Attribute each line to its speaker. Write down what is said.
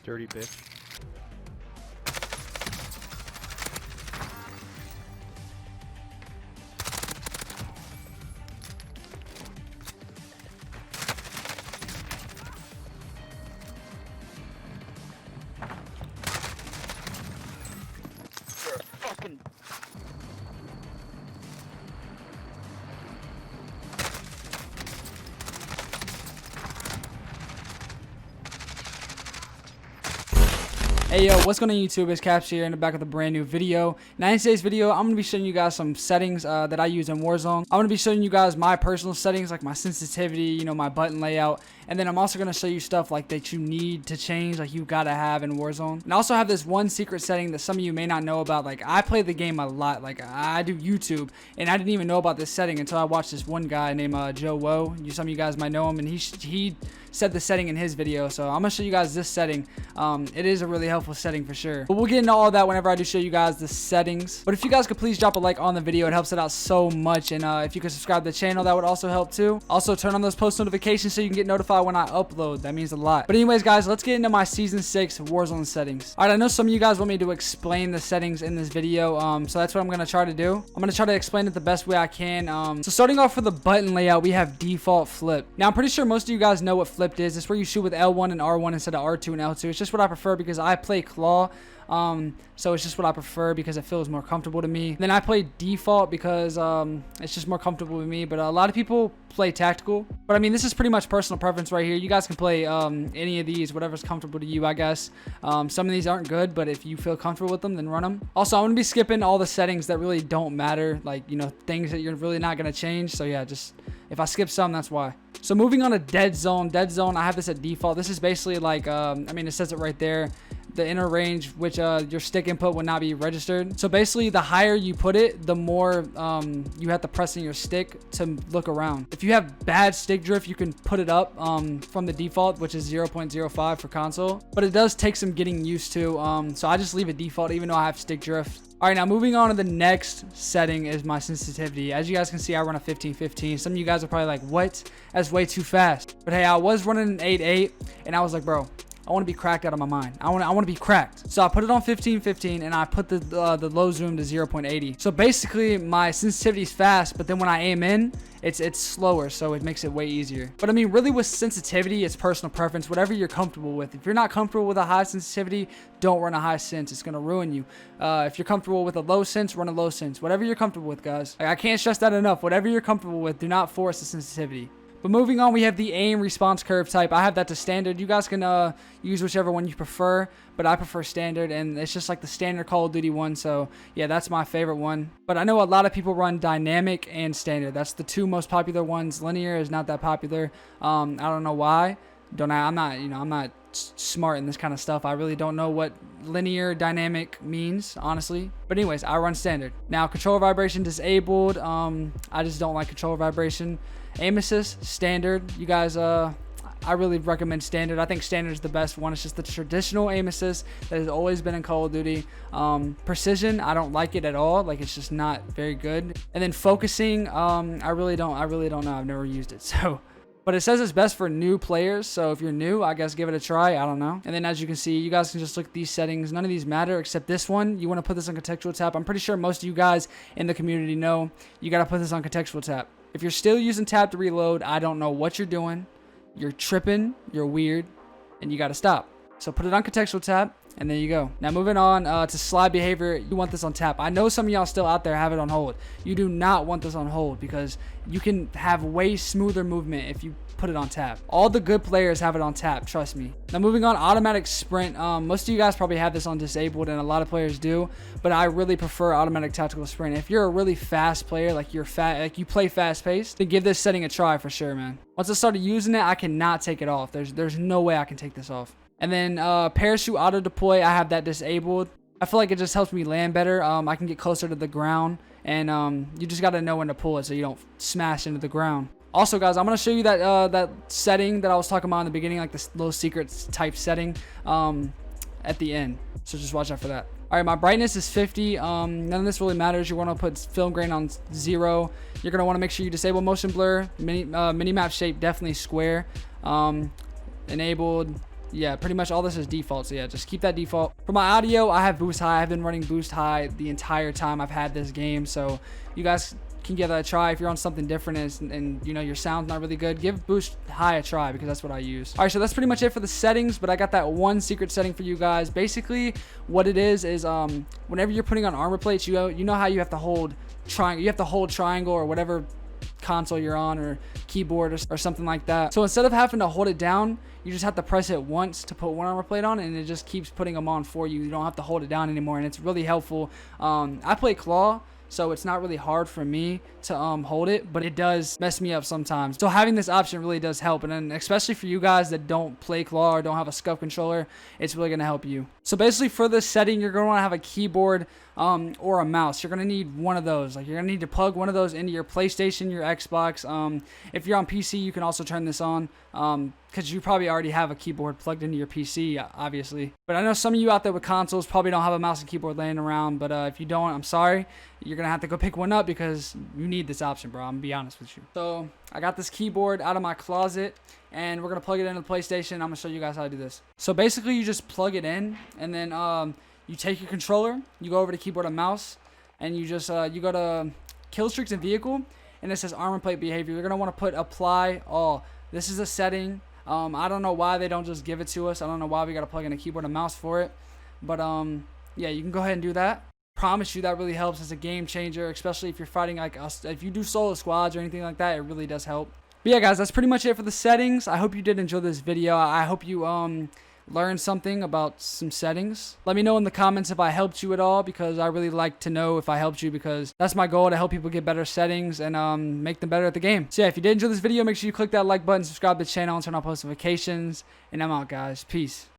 Speaker 1: Dirty bitch.
Speaker 2: Fucking.
Speaker 3: Hey yo, what's going on YouTube? It's kxptr here in the back with a brand new video. Now in today's video, I'm going to be showing you guys some settings that I use in Warzone. I'm going to be showing you guys my personal settings, like my sensitivity, you know, my button layout. And then I'm also going to show you stuff like that you need to change, like you got to have in Warzone. And I also have this one secret setting that some of you may not know about. Like I play the game a lot, like I do YouTube, and I didn't even know about this setting until I watched this one guy named Joe Woe. Some of you guys might know him, and he said the setting in his video. So I'm going to show you guys this setting. It is a really helpful setting for sure, but we'll get into all of that whenever I do show you guys the settings. But if you guys could please drop a like on the video, it helps it out so much. And if you could subscribe to the channel, that would also help too. Also turn on those post notifications so you can get notified when I upload. That means a lot. But anyways guys, let's get into my season 6 Warzone settings. All right, I know some of you guys want me to explain the settings in this video, so that's what I'm going to try to do. I'm going to try to explain it the best way I can. So starting off with the button layout, we have default flip. Now I'm pretty sure most of you guys know what flipped is. It's where you shoot with L1 and R1 instead of R2 and L2. It's just what I prefer because I play claw. So it's just what I prefer because it feels more comfortable to me. Then I play default because it's just more comfortable with me, but a lot of people play tactical. But I mean, this is pretty much personal preference right here. You guys can play any of these, whatever's comfortable to you, I guess. Some of these aren't good, but if you feel comfortable with them, then run them. Also, I'm gonna be skipping all the settings that really don't matter, like, you know, things that you're really not gonna change. So yeah, just if I skip some, that's why. So moving on to dead zone, I have this at default. This is basically like I mean, it says it right there, the inner range, which your stick input would not be registered. So basically, the higher you put it, the more you have to press in your stick to look around. If you have bad stick drift, you can put it up from the default, which is 0.05 for console, but it does take some getting used to. So I just leave it default even though I have stick drift. All right, now moving on to the next setting is my sensitivity. As you guys can see, I run a 15-15. Some of you guys are probably like, what? That's way too fast. But hey, I was running an 8-8, and I was like, bro, I want to be cracked out of my mind. I want to be cracked. So I put it on 15-15, and I put the low zoom to 0.80. So basically, my sensitivity is fast, but then when I aim in, it's slower, so it makes it way easier. But I mean, really with sensitivity, it's personal preference, whatever you're comfortable with. If you're not comfortable with a high sensitivity, don't run a high sense. It's gonna ruin you. If you're comfortable with a low sense, run a low sense. Whatever you're comfortable with, guys. Like, I can't stress that enough. Whatever you're comfortable with, do not force the sensitivity. But moving on, we have the aim response curve type. I have that to standard. You guys can use whichever one you prefer, but I prefer standard, and it's just like the standard Call of Duty one. So yeah, that's my favorite one. But I know a lot of people run dynamic and standard. That's the two most popular ones. Linear is not that popular. I don't know why. I'm not smart in this kind of stuff. I really don't know what linear dynamic means, honestly. But anyways, I run standard. Now, controller vibration disabled. I just don't like controller vibration. Aim assist standard. You guys, I really recommend standard. I think standard is the best one. It's just the traditional aim assist that has always been in Call of Duty. Precision, I don't like it at all. Like, it's just not very good. And then focusing, I really don't know. I've never used it, so. But it says it's best for new players, so if you're new, I guess give it a try. I don't know. And then as you can see, you guys can just look at these settings. None of these matter except this one. You want to put this on contextual tap. I'm pretty sure most of you guys in the community know you got to put this on contextual tap. If you're still using tap to reload, I don't know what you're doing. You're tripping, you're weird, and you got to stop. So put it on contextual tap, and there you go. Now moving on to slide behavior, you want this on tap. I know some of y'all still out there have it on hold. You do not want this on hold because you can have way smoother movement if you put it on tap. All the good players have it on tap, trust me. Now moving on, automatic sprint. Most of you guys probably have this on disabled, and a lot of players do, but I really prefer automatic tactical sprint. If you're a really fast player, like you play fast paced, then give this setting a try for sure, man. Once I started using it, I cannot take it off. There's no way I can take this off. And then parachute auto deploy, I have that disabled. I feel like it just helps me land better. I can get closer to the ground, and you just got to know when to pull it so you don't smash into the ground. Also, guys, I'm going to show you that setting that I was talking about in the beginning, like this little secret type setting at the end. So just watch out for that. All right, my brightness is 50. None of this really matters. You want to put film grain on 0. You're going to want to make sure you disable motion blur. Mini map shape, definitely square. Enabled. yeah, pretty much all this is default. So yeah, just keep that default. For my audio, I have boost high. I've been running boost high the entire time I've had this game. So you guys can give that a try. If you're on something different and you know your sound's not really good, give boost high a try, because that's what I use. All right, so that's pretty much it for the settings, but I got that one secret setting for you guys. Basically what it is whenever you're putting on armor plates, you know how you have to hold triangle or whatever console you're on, or keyboard or something like that. So instead of having to hold it down, you just have to press it once to put one armor plate on, and it just keeps putting them on for you. You don't have to hold it down anymore, and it's really helpful. I play claw, so it's not really hard for me to hold it, but it does mess me up sometimes. So having this option really does help, and then especially for you guys that don't play claw or don't have a scuff controller, it's really going to help you. So basically for this setting, you're going to want to have a keyboard or a mouse. You're going to need one of those. Like, you're going to need to plug one of those into your PlayStation, your Xbox. If you're on PC, you can also turn this on, because you probably already have a keyboard plugged into your PC, obviously. But I know some of you out there with consoles probably don't have a mouse and keyboard laying around, but if you don't, I'm sorry. You're going to have to go pick one up, because you need this option, bro. I'm going to be honest with you. So I got this keyboard out of my closet, and we're going to plug it into the PlayStation. I'm going to show you guys how to do this. So basically you just plug it in, and then you take your controller, you go over to keyboard and mouse, and you just you go to kill streaks and vehicle, and it says armor plate behavior. You're going to want to put apply all. This is a setting. I don't know why they don't just give it to us. I don't know why we got to plug in a keyboard and mouse for it. But yeah, you can go ahead and do that. Promise you that really helps. As a game changer, especially if you're fighting like us. If you do solo squads or anything like that, it really does help. But yeah, guys, that's pretty much it for the settings. I hope you did enjoy this video. I hope you learned something about some settings. Let me know in the comments if I helped you at all, because I really like to know if I helped you, because that's my goal, to help people get better settings and make them better at the game. So yeah, if you did enjoy this video, make sure you click that like button, subscribe to the channel, and turn on post notifications. And I'm out, guys. Peace.